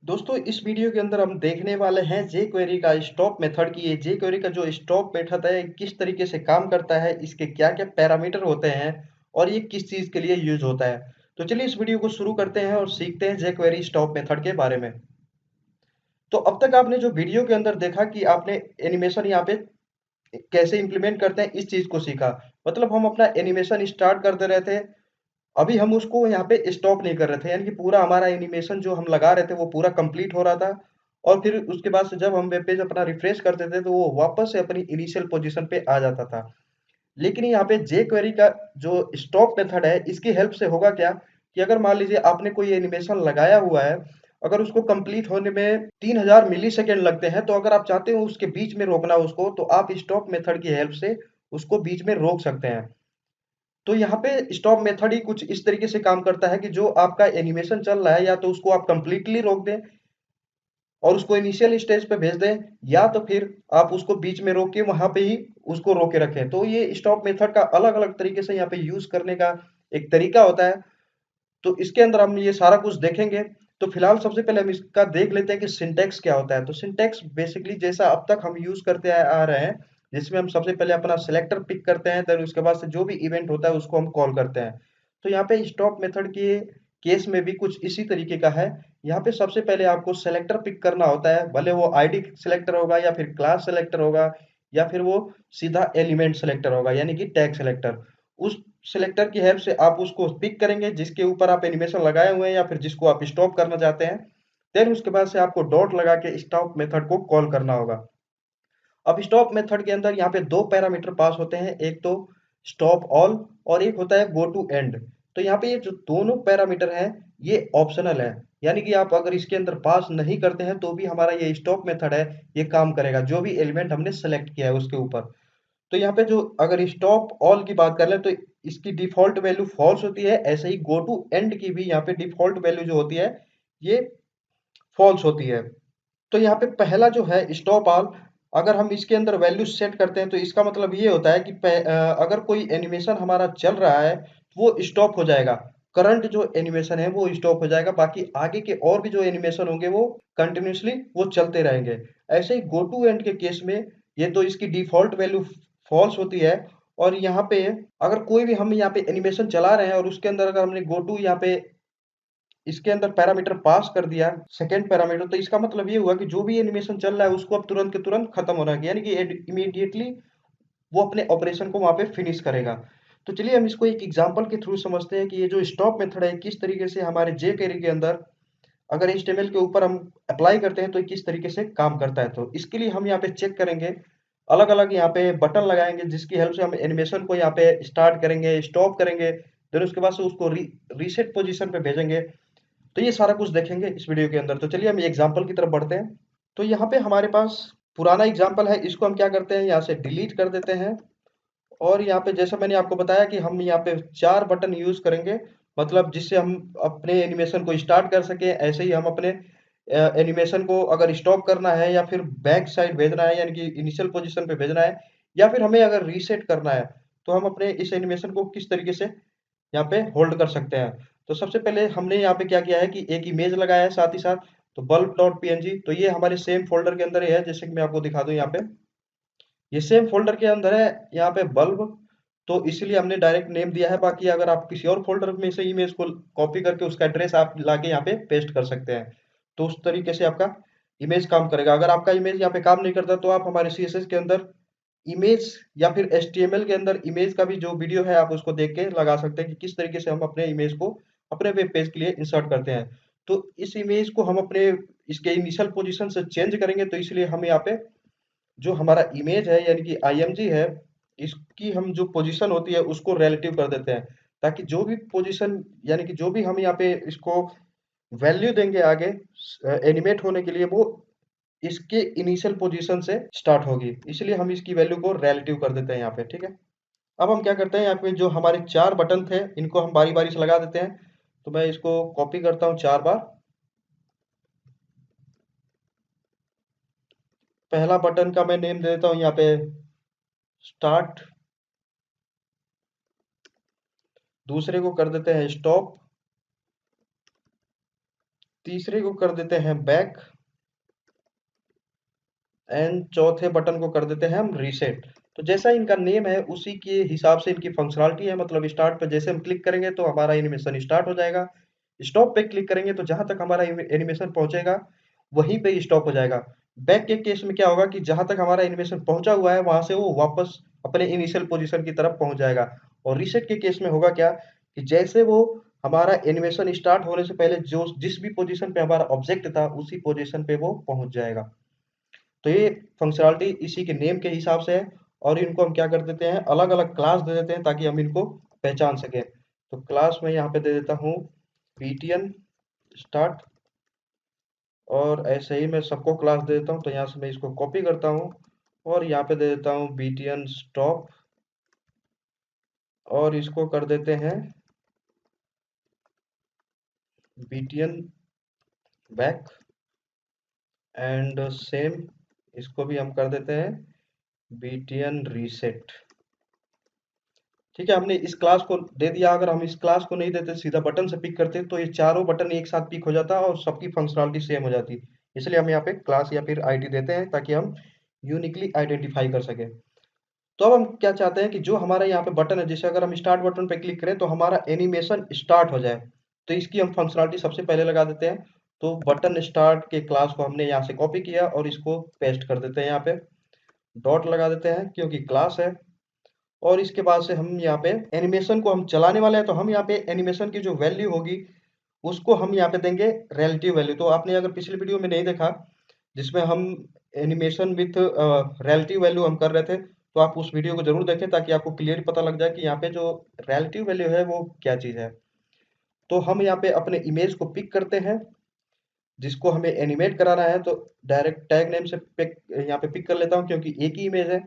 दोस्तों इस वीडियो के अंदर हम देखने वाले हैं jQuery का स्टॉप मेथड की ये jQuery का जो स्टॉप मेथड है किस तरीके से काम करता है, इसके क्या-क्या पैरामीटर होते हैं और ये किस चीज़ के लिए यूज़ होता है। तो चलिए इस वीडियो को शुरू करते हैं और सीखते हैं jQuery स्टॉप मेथड के बारे में। तो अब तक आपने जो वीडियो के अंदर देखा कि आपने एनिमेशन यहाँ पे कैसे इम्प्लीमेंट करते हैं इस चीज़ को सीखा। मतलब हम अपना एनिमेशन स्टार्ट कर दे रहे थे, अभी हम उसको यहाँ पे स्टॉप नहीं कर रहे थे, यानी कि पूरा हमारा एनिमेशन जो हम लगा रहे थे वो पूरा कंप्लीट हो रहा था और फिर उसके बाद से जब हम वेब पेज अपना रिफ्रेश करते थे तो वो वापस से अपनी इनिशियल पोजीशन पे आ जाता था। लेकिन यहाँ पे jQuery का जो स्टॉप मेथड है इसकी हेल्प से होगा क्या कि अगर मान लीजिए आपने कोई एनिमेशन लगाया हुआ है, अगर उसको कंप्लीट होने में 3000 मिली सेकेंड लगते हैं, तो अगर आप चाहते हो उसके बीच में रोकना उसको, तो आप स्टॉप मेथड की हेल्प से उसको बीच में रोक सकते हैं। तो यहाँ पे स्टॉप मेथड ही कुछ इस तरीके से काम करता है कि जो आपका एनिमेशन चल रहा है या तो उसको आप कंप्लीटली रोक दें और उसको इनिशियल स्टेज पे भेज दें, या तो फिर आप उसको बीच में रोक के वहां पे ही उसको रोके रखें। तो ये स्टॉप मेथड का अलग अलग तरीके से यहाँ पे यूज करने का एक तरीका होता है। तो इसके अंदर हम ये सारा कुछ देखेंगे। तो फिलहाल सबसे पहले हम इसका देख लेते हैं कि सिंटैक्स क्या होता है। तो सिंटैक्स बेसिकली जैसा अब तक हम यूज करते आ रहे हैं, जिसमें हम सबसे पहले अपना सिलेक्टर पिक करते हैं, देन उसके बाद से जो भी इवेंट होता है उसको हम कॉल करते हैं। तो यहाँ पे स्टॉप मेथड के केस में भी कुछ इसी तरीके का है। यहाँ पे सबसे पहले आपको सेलेक्टर पिक करना होता है, भले वो आईडी सेलेक्टर होगा या फिर क्लास सेलेक्टर होगा या फिर वो सीधा एलिमेंट सेलेक्टर होगा, यानी कि टैग सेलेक्टर। उस सिलेक्टर की हेल्प से आप उसको पिक करेंगे जिसके ऊपर आप एनिमेशन लगाए हुए हैं या फिर जिसको आप स्टॉप करना चाहते हैं। देन उसके बाद से आपको डॉट लगा के स्टॉप मेथड को कॉल करना होगा। अब स्टॉप मेथड के अंदर यहाँ पे दो पैरामीटर पास होते हैं, एक तो स्टॉप ऑल और एक होता है गो टू एंड। तो यहाँ पे ये जो दोनों पैरामीटर हैं ये ऑप्शनल है, यानी कि आप अगर इसके अंदर पास नहीं करते हैं तो भी हमारा ये स्टॉप मेथड है ये काम करेगा, जो भी एलिमेंट हमने सेलेक्ट किया है उसके ऊपर। तो यहाँ पे जो अगर स्टॉप ऑल की बात कर लें तो इसकी डिफ़ॉल्ट वैल्यू फ़ॉल्स होती है, ऐसे ही गो टू एंड की भी यहाँ पे डिफ़ॉल्ट वैल्यू जो होती है, ये फ़ॉल्स होती है। तो यहाँ पे पहला जो है स्टॉप ऑल, अगर हम इसके अंदर वैल्यू सेट करते हैं तो इसका मतलब ये होता है कि अगर कोई एनिमेशन हमारा चल रहा है, वो स्टॉप हो जाएगा। करंट जो एनिमेशन है वो स्टॉप हो जाएगा, बाकी आगे के और भी जो एनिमेशन होंगे वो कंटिन्यूअसली वो चलते रहेंगे। ऐसे ही गो टू एंड के केस में ये तो इसकी डिफ़ॉल्ट वैल्यू फ़ॉल्स होती है और यहाँ पे अगर कोई भी हम यहाँ पे एनिमेशन चला रहे हैं और उसके अंदर अगर हमने गो टू यहाँ पे इसके अंदर पैरामीटर पास कर दिया, सेकंड पैरामीटर, तो इसका मतलब ये हुआ कि जो भी एनिमेशन चल रहा है उसको अब तुरंत के तुरंत खत्म होना है, यानी कि इमीडिएटली वो अपने ऑपरेशन को वहां पे फिनिश करेगा। तो चलिए हम इसको एक एग्जांपल के थ्रू समझते हैं कि ये जो स्टॉप मेथड है किस तरीके से हमारे जे क्वेरी के अंदर अगर एचटीएमएल के ऊपर हम अप्लाई करते हैं तो ये किस तरीके से काम करता है। तो इसके लिए हम यहाँ पे चेक करेंगे, अलग अलग यहाँ पे बटन लगाएंगे जिसकी हेल्प से हम एनिमेशन को यहाँ पे स्टार्ट करेंगे, स्टॉप करेंगे, फिर उसके बाद से उसको रीसेट पोजीशन पे भेजेंगे। तो ये सारा कुछ देखेंगे इस वीडियो के अंदर। तो चलिए हम एग्जाम्पल की तरफ बढ़ते हैं। तो यहाँ पे हमारे पास पुराना एग्जाम्पल है, इसको हम क्या करते हैं यहाँ से डिलीट कर देते हैं। और यहाँ पे जैसा मैंने आपको बताया कि हम यहाँ पे 4 बटन यूज़ करेंगे, मतलब जिससे हम अपने एनिमेशन को स्टार्ट कर सकें। ऐसे ही हम अपने एनिमेशन को अगर स्टॉप करना है या फिर बैक साइड भेजना है, यानी कि इनिशियल पोजीशन पे भेजना है, या फिर हमें अगर रीसेट करना है, तो हम अपने इस एनिमेशन को किस तरीके से यहाँ पे होल्ड कर सकते हैं। तो सबसे पहले हमने यहाँ पे क्या किया है कि एक इमेज लगाया है साथ ही साथ, तो bulb डॉट पीएनजी, तो ये हमारे सेम फोल्डर के अंदर ही है, जैसे कि मैं आपको दिखा दूं यहाँ पे ये सेम फोल्डर के अंदर है यहाँ पे बल्ब। तो इसीलिए हमने डायरेक्ट नेम दिया है, बाकी अगर आप किसी और फोल्डर में से इमेज को कॉपी करके उसका एड्रेस आप लाके यहाँ पे पेस्ट कर सकते हैं। तो उस तरीके से आपका इमेज काम करेगा। अगर आपका इमेज यहाँ पे काम नहीं करता तो आप हमारे सीएसएस के अंदर इमेज या फिर एचटीएमएल के अंदर इमेज का भी जो वीडियो है आप उसको देख के लगा सकते हैं कि किस तरीके से हम अपने इमेज को अपने वेब पेज के लिए इंसर्ट करते हैं। तो इस इमेज को हम अपने इसके इनिशियल पोजीशन से चेंज करेंगे, तो इसलिए हम यहाँ पे जो हमारा इमेज है यानी कि आईएमजी है, इसकी हम जो पोजीशन होती है उसको रिलेटिव कर देते हैं, ताकि जो भी पोजीशन यानी कि जो भी हम यहाँ पे इसको वैल्यू देंगे आगे एनिमेट होने के लिए, वो इसके इनिशियल पोजीशन से स्टार्ट होगी। इसलिए हम इसकी वैल्यू को रिलेटिव कर देते हैं यहाँ पे, ठीक है। अब हम क्या करते हैं, यहाँ पे जो हमारे 4 बटन थे इनको हम बारी-बारी से लगा देते हैं। तो मैं इसको कॉपी करता हूँ 4 बार। पहला बटन का मैं नेम दे देता हूँ यहाँ पे स्टार्ट, दूसरे को कर देते हैं स्टॉप, तीसरे को कर देते हैं बैक, एंड चौथे बटन को कर देते हैं हम रीसेट। तो जैसा इनका नेम है उसी के हिसाब से इनकी फंक्शनलिटी है। मतलब स्टार्ट पे जैसे हम क्लिक करेंगे तो हमारा एनिमेशन स्टार्ट हो जाएगा, स्टॉप पे क्लिक करेंगे तो जहां तक हमारा एनिमेशन पहुंचेगा वहीं पे स्टॉप हो जाएगा। बैक के केस में क्या होगा कि जहां तक हमारा एनिमेशन पहुंचा हुआ है वहां से वो वापस अपने इनिशियल पोजीशन की तरफ पहुंच जाएगा। और रीसेट के केस में होगा क्या कि जैसे वो हमारा एनिमेशन स्टार्ट होने से पहले जो जिस भी पोजीशन पे हमारा ऑब्जेक्ट था उसी पोजीशन पे वो पहुंच जाएगा। तो ये फंक्शनलिटी इसी के नेम के हिसाब से है। और इनको हम क्या कर देते हैं, अलग अलग क्लास दे देते हैं ताकि हम इनको पहचान सकें। तो क्लास में यहाँ पे दे देता हूँ btn स्टार्ट, और ऐसे ही मैं सबको क्लास दे देता हूँ। तो यहाँ से मैं इसको कॉपी करता हूँ और यहाँ पे दे देता हूँ btn स्टॉप, और इसको कर देते हैं btn बैक, एंड सेम इसको भी हम कर देते हैं btn रीसेट। ठीक है, हमने इस क्लास को दे दिया। अगर हम इस क्लास को नहीं देते, सीधा बटन से पिक करते, तो ये चारों बटन एक साथ पिक हो जाता और सबकी फंक्शनलिटी सेम हो जाती। इसलिए हम यहाँ पे क्लास या फिर आईडी देते हैं ताकि हम यूनिकली आइडेंटिफाई कर सके। तो अब हम क्या चाहते हैं कि जो हमारा यहाँ पे बटन है, जैसे अगर हम स्टार्ट बटन पे क्लिक करें तो हमारा एनिमेशन स्टार्ट हो जाए, तो इसकी हम फंक्शनलिटी सबसे पहले लगा देते हैं। तो बटन स्टार्ट के क्लास को हमने यहाँ से कॉपी किया और इसको पेस्ट कर देते हैं, यहाँ पे डॉट लगा देते हैं क्योंकि क्लास है। और इसके बाद से हम यहाँ पे एनिमेशन को हम चलाने वाले हैं, तो हम यहाँ पे एनिमेशन की जो वैल्यू होगी उसको हम यहाँ पे देंगे रिलेटिव वैल्यू। तो आपने अगर पिछली वीडियो में नहीं देखा जिसमें हम एनिमेशन विथ रिलेटिव वैल्यू हम कर रहे थे, तो आप उस वीडियो को जरूर देखें ताकि आपको क्लियर पता लग जाए कि यहाँ पे जो रिलेटिव वैल्यू है वो क्या चीज़ है। तो हम यहाँ पे अपने इमेज को पिक करते हैं जिसको हमें एनिमेट कराना है। तो डायरेक्ट टैग नेम से पिक यहाँ पे पिक कर लेता हूँ क्योंकि एक ही इमेज है।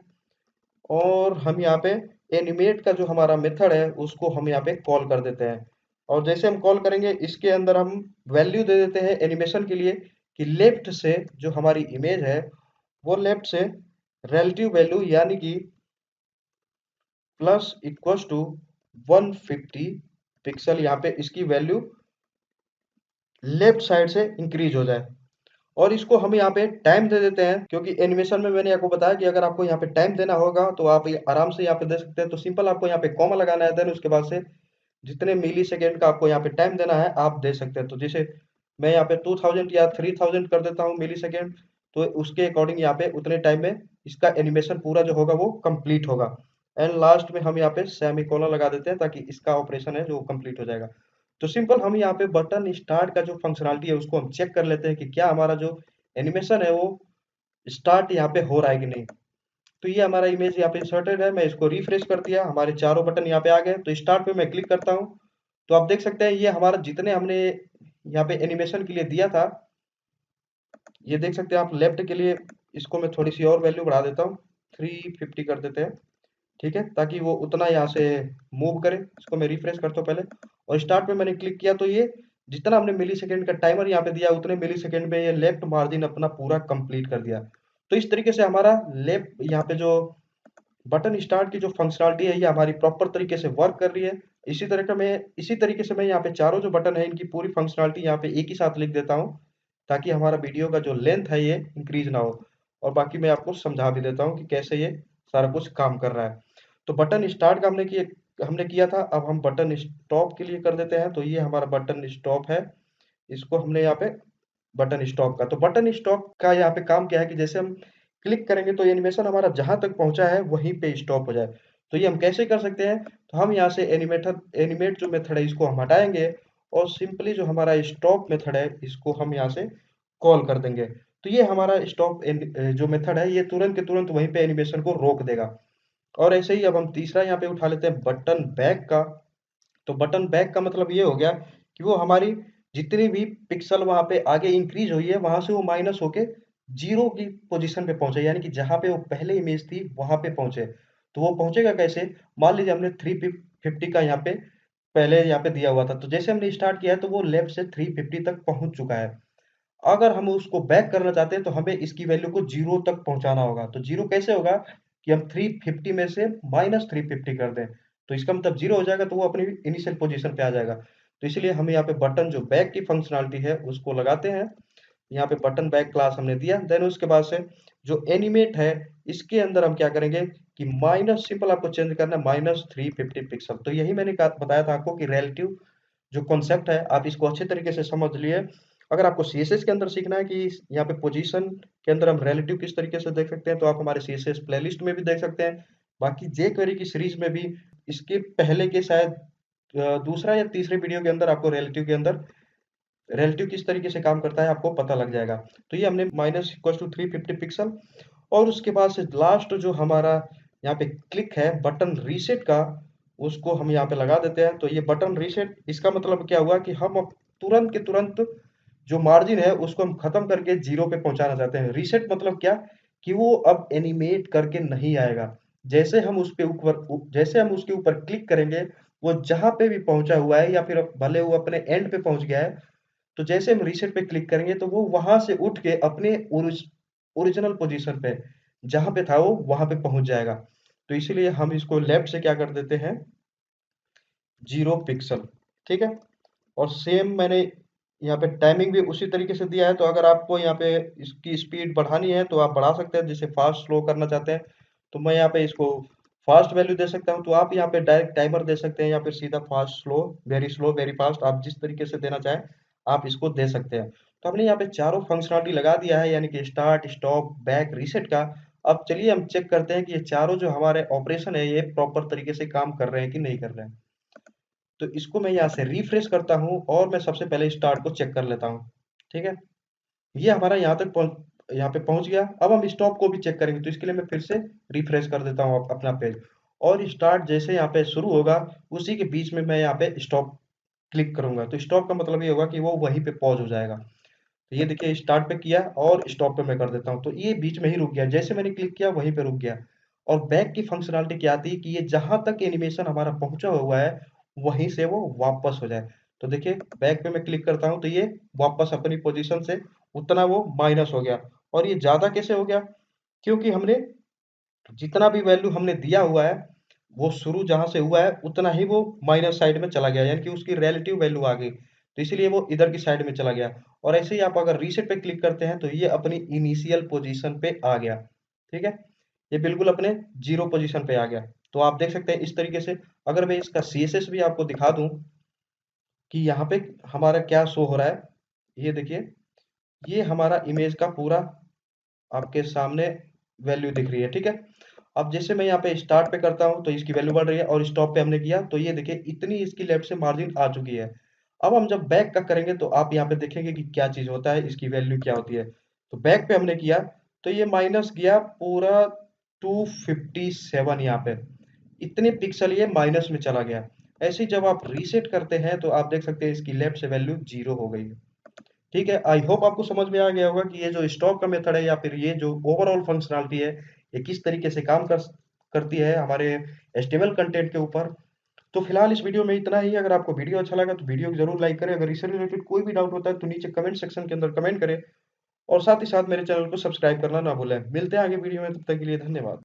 और हम यहाँ पे एनिमेट का जो हमारा मेथड है उसको हम यहाँ पे कॉल कर देते हैं। और जैसे हम कॉल करेंगे इसके अंदर हम वैल्यू दे देते हैं एनिमेशन के लिए कि लेफ्ट से जो हमारी इमेज है वो लेफ्ट से रिलेटिव वैल्यू यानी कि प्लस इक्वल्स टू 150 पिक्सल, यहाँ पे इसकी वैल्यू लेफ्ट साइड से इंक्रीज हो जाए। और इसको हम यहाँ पे टाइम दे देते हैं क्योंकि एनिमेशन में मैंने आपको बताया कि अगर आपको यहाँ पे टाइम देना होगा तो आप ये आराम से यहाँ पे दे सकते हैं। तो सिंपल आपको यहाँ पे कॉमा लगाना है, देन उसके बाद से जितने मिली सेकेंड का आपको यहाँ पे टाइम देना है आप दे सकते हैं। तो जैसे मैं यहाँ पे 2000 या 3000 कर देता हूँ मिली सेकेंड, तो उसके अकॉर्डिंग यहाँ पे उतने टाइम में इसका एनिमेशन पूरा जो होगा वो कंप्लीट होगा। एंड लास्ट में हम यहाँ पे सेमीकोलन लगा देते हैं ताकि इसका ऑपरेशन है जो कंप्लीट हो जाएगा। तो सिंपल हम यहाँ पे बटन स्टार्ट का जो फंक्शनलिटी है उसको हम चेक कर लेते हैं कि क्या हमारा जो एनिमेशन है वो स्टार्ट यहाँ पे हो रहा है कि नहीं। तो ये हमारा इमेज यहाँ पे इंसर्टेड है, मैं इसको रिफ्रेश कर दिया, हमारे चारों बटन यहाँ पे आ गए। तो स्टार्ट पे मैं क्लिक करता हूँ तो आप देख सकते हैं ये हमारा जितने हमने यहाँ पे एनिमेशन के लिए दिया था, ये देख सकते हैं आप लेफ्ट के लिए। इसको मैं थोड़ी सी और वैल्यू बढ़ा देता हूँ, 350 कर देते हैं। ठीक है, ताकि वो उतना यहाँ से मूव करे। इसको मैं रिफ्रेश करता हूँ पहले, और स्टार्ट पे मैंने क्लिक किया तो ये जितना हमने मिली सेकेंड का टाइमर यहाँ पे दिया उतने मिली सेकेंड में ये लेफ्ट मार्जिन अपना पूरा कंप्लीट कर दिया। तो इस तरीके से हमारा लेफ्ट यहाँ पे जो बटन स्टार्ट की जो फंक्शनलिटी है ये हमारी प्रॉपर तरीके से वर्क कर रही है। इसी तरीके से मैं यहाँ पे चारों जो बटन है इनकी पूरी फंक्शनलिटी यहाँ पे एक ही साथ लिख देता हूँ ताकि हमारा वीडियो का जो लेंथ है ये इंक्रीज ना हो। और बाकी मैं आपको समझा भी देता हूँ कि कैसे ये सारा कुछ काम कर रहा है। तो बटन स्टार्ट का हमने किया था, अब हम बटन स्टॉप के लिए कर देते हैं। तो ये हमारा बटन स्टॉप है, इसको हमने यहाँ पे बटन स्टॉप का। तो बटन स्टॉप का यहाँ पे काम क्या है कि जैसे हम क्लिक करेंगे तो एनिमेशन हमारा जहां तक पहुंचा है वहीं पे स्टॉप हो जाए। तो ये हम कैसे कर सकते हैं, तो हम यहाँ से एनिमेट जो मेथड है इसको हम हटाएंगे और सिंपली जो हमारा स्टॉप मेथड है इसको हम यहाँ से कॉल कर देंगे। तो ये हमारा स्टॉप जो मेथड है ये तुरंत के तुरंत वहीं पे एनिमेशन को रोक देगा। और ऐसे ही अब हम तीसरा यहाँ पे उठा लेते हैं बटन बैक का। तो बटन बैक का मतलब ये हो गया कि वो हमारी जितनी भी पिक्सल वहां पे आगे इंक्रीज हुई है वहां से वो माइनस होके जीरो की पोजीशन पे पहुंचे, यानी कि जहां पे वो पहले इमेज थी वहां पे पहुंचे। तो वो पहुंचेगा कैसे, मान लीजिए हमने 350 का यहाँ पे पहले यहाँ पे दिया हुआ था, तो जैसे हमने स्टार्ट किया है तो वो लेफ्ट से 350 तक पहुंच चुका है। अगर हम उसको बैक करना चाहते हैं तो हमें इसकी वैल्यू को जीरो तक पहुंचाना होगा। तो जीरो कैसे होगा कि हम 350 में से -350 कर दें, तो इसका मतलब जीरो हो जाएगा तो वो अपनी इनिशियल पोजीशन पे आ जाएगा। तो इसलिए हम यहाँ पे बटन जो बैक की फंक्शनलिटी है उसको लगाते हैं। यहाँ पे बटन बैक क्लास हमने दिया, देन उसके बाद से जो एनिमेट है इसके अंदर हम क्या करेंगे कि माइनस सिंपल आपको चेंज करना है -350 पिक्सल। तो यही मैंने बताया था आपको कि रिलेटिव जो कॉन्सेप्ट है आप इसको अच्छे तरीके से समझ लिए। अगर आपको सीएसएस के अंदर सीखना है कि यहाँ पे पोजीशन के अंदर हम रिलेटिव किस तरीके से देख सकते हैं, तो आप हमारे सीएसएस प्लेलिस्ट में भी देख सकते हैं। बाकी जे क्वेरी की सीरीज में भी इसके पहले के शायद दूसरा या तीसरे वीडियो के अंदर आपको रिलेटिव किस तरीके से काम करता है आपको पता लग जाएगा। तो ये हमने -350 पिक्सल, और उसके बाद से लास्ट जो हमारा यहाँ पे क्लिक है बटन रीसेट का, उसको हम यहाँ पे लगा देते हैं। तो ये बटन रीसेट इसका मतलब क्या हुआ कि हम अब तुरंत के तुरंत जो मार्जिन है उसको हम खत्म करके जीरो पे पहुंचाना चाहते हैं। रीसेट मतलब क्या कि वो अब एनिमेट करके नहीं आएगा। जैसे हम उसके ऊपर क्लिक करेंगे, वो जहां पे भी पहुंचा हुआ है या फिर भले वो अपने एंड पे पहुंच गया है, तो जैसे हम रीसेट पे क्लिक करेंगे तो वो वहां से उठ के अपने ओरिजिनल पोजीशन पे जहां पे था वो वहां पे पहुंच जाएगा। तो इसीलिए हम इसको लेफ्ट से क्या कर देते हैं, 0 पिक्सल। ठीक है। और सेम मैंने यहाँ पे टाइमिंग भी उसी तरीके से दिया है। तो अगर आपको यहाँ पे इसकी स्पीड बढ़ानी है तो आप बढ़ा सकते हैं, जैसे फास्ट स्लो करना चाहते हैं तो मैं यहाँ पे इसको फास्ट वैल्यू दे सकता हूँ। तो आप यहाँ पे डायरेक्ट टाइमर दे सकते हैं या फिर सीधा स्लो वेरी फास्ट, आप जिस तरीके से देना चाहें आप इसको दे सकते हैं। तो हमने यहाँ पे चारों फंक्शनलिटी लगा दिया है, यानी कि स्टार्ट, स्टॉप, बैक, रीसेट का। अब चलिए हम चेक करते हैं कि ये चारों जो हमारे ऑपरेशन है ये प्रॉपर तरीके से काम कर रहे हैं कि नहीं कर रहे हैं। तो इसको मैं यहाँ से रिफ्रेश करता हूँ और मैं सबसे पहले स्टार्ट को चेक कर लेता हूँ। ठीक है। ये हमारा यहाँ पे पहुंच गया। अब हम स्टॉप को भी चेक करेंगे, तो इसके लिए मैं फिर से रिफ्रेश कर देता हूँ अपना पेज। और स्टार्ट जैसे यहाँ पे शुरू होगा उसी के बीच में मैं यहाँ पे स्टॉप क्लिक करूंगा। तो स्टॉप का मतलब ये होगा कि वो वहीं पे पॉज हो जाएगा। तो ये देखिए स्टार्ट पे किया और स्टॉप पे मैं कर देता हूँ, तो ये बीच में ही रुक गया। जैसे मैंने क्लिक किया वहीं पे रुक गया। और बैक की फंक्शनलिटी क्या आती है कि ये जहां तक एनिमेशन हमारा पहुंचा हुआ है वहीं से वो वापस हो जाए। तो देखिए बैक पे मैं क्लिक करता हूँ तो ये वापस अपनी पोजीशन से उतना वो माइनस हो गया। और ये ज्यादा कैसे हो गया, क्योंकि हमने जितना भी वैल्यू हमने दिया हुआ है वो शुरू जहां से हुआ है उतना ही वो माइनस साइड में चला गया, यानी कि उसकी रिलेटिव वैल्यू आ गई, तो इसलिए वो इधर की साइड में चला गया। और ऐसे ही आप अगर रीसेट पे क्लिक करते हैं तो ये अपनी इनिशियल पोजीशन पे आ गया। ठीक है। ये बिल्कुल अपने जीरो पोजीशन पे आ गया। तो आप देख सकते हैं इस तरीके से। अगर मैं इसका सीएसएस भी आपको दिखा दूं कि यहाँ पे हमारा क्या शो हो रहा है, ये देखिए ये हमारा इमेज का पूरा आपके सामने वैल्यू दिख रही है। ठीक है। अब जैसे मैं यहाँ पे स्टार्ट पे करता हूँ तो इसकी वैल्यू बढ़ रही है, और स्टॉप पे हमने किया तो ये देखिए इतनी इसकी लेफ्ट से मार्जिन आ चुकी है। अब हम जब बैक का करेंगे तो आप यहाँ पे देखेंगे कि क्या चीज होता है, इसकी वैल्यू क्या होती है। तो बैक पे हमने किया तो ये माइनस गया पूरा 257, यहाँ पे इतने पिक्सल ये माइनस में चला गया। ऐसे ही जब आप रीसेट करते हैं तो आप देख सकते हैं इसकी लेफ्ट से वैल्यू जीरो हो गई है। ठीक है। आई होप आपको समझ में आ गया होगा कि ये जो स्टॉक का मेथड है या फिर ये जो ओवरऑल फंक्शनलिटी है ये किस तरीके से करती है हमारे एचटीएमएल कंटेंट के ऊपर। तो फिलहाल इस वीडियो में इतना ही। अगर आपको वीडियो अच्छा लगा तो वीडियो को जरूर लाइक करें। अगर इससे रिलेटेड कोई भी डाउट होता है तो नीचे कमेंट सेक्शन के अंदर कमेंट करें, और साथ ही साथ मेरे चैनल को सब्सक्राइब करना ना भूलें। मिलते हैं आगे वीडियो में, तब तक के लिए धन्यवाद।